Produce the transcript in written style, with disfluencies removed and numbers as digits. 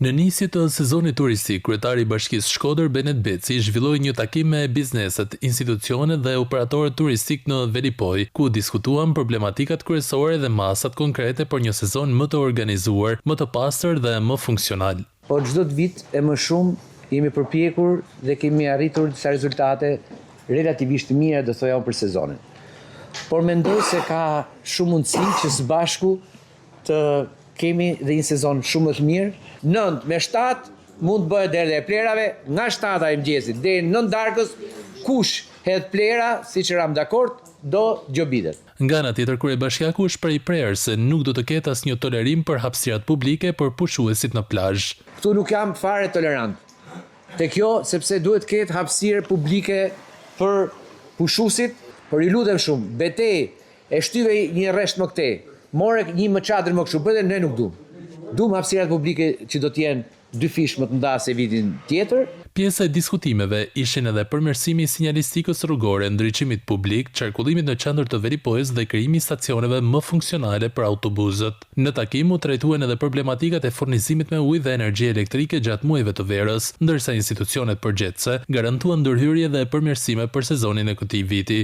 Në nisje të sezonit turistik, kryetari i Bashkisë Shkodër Benet Beci zhvilloi një takim me bizneset, institucionet dhe operatorët turistik në Velipoj, ku diskutuan problematikat kryesore dhe masat konkrete për një sezon më të organizuar, më të pastër dhe më funksional. Po çdo vit e më shumë jemi përpjekur dhe kemi arritur disa rezultate relativisht mira, do thoja për sezonin. Por mendoj se ka shumë mundësi që së bashku të kemi dhe një sezon shumë të mirë. 9 me 7 mund të bëhet derdhja e plerave, nga 7 e mëngjesit deri në 9 darkës, kush hedh plera, siç eram dakord, do gjobitet. Nga ana tjetër, kryebashkiaku është prej prerë se nuk do të ketë asnjë tolerim për hapësirat publike për pushuesit në plazh. Këtu nuk jam fare tolerant. Te kjo, sepse duhet të ketë hapësirë publike për pushuesit, por i lutem shumë, betej e shtyve një rresht më këtej. More një më çadër më kështu, bëhet ne nuk duam. Duam hapësirat publike që do të jenë 2 fish më të nda se vitin tjetër. Pjesë e diskutimeve ishin edhe përmirësimi i sinjalistikës rrugore, ndriçimit publik, qarkullimit në qendër të Velipojës dhe krijimi i stacioneve më funksionale për autobusët. Në takim u trajtuan edhe problematikat e furnizimit me ujë dhe energji elektrike gjatë muajve të verës, ndërsa institucionet përgjithëse garantuan ndërhyrje dhe përmirësime për sezonin e këtij viti.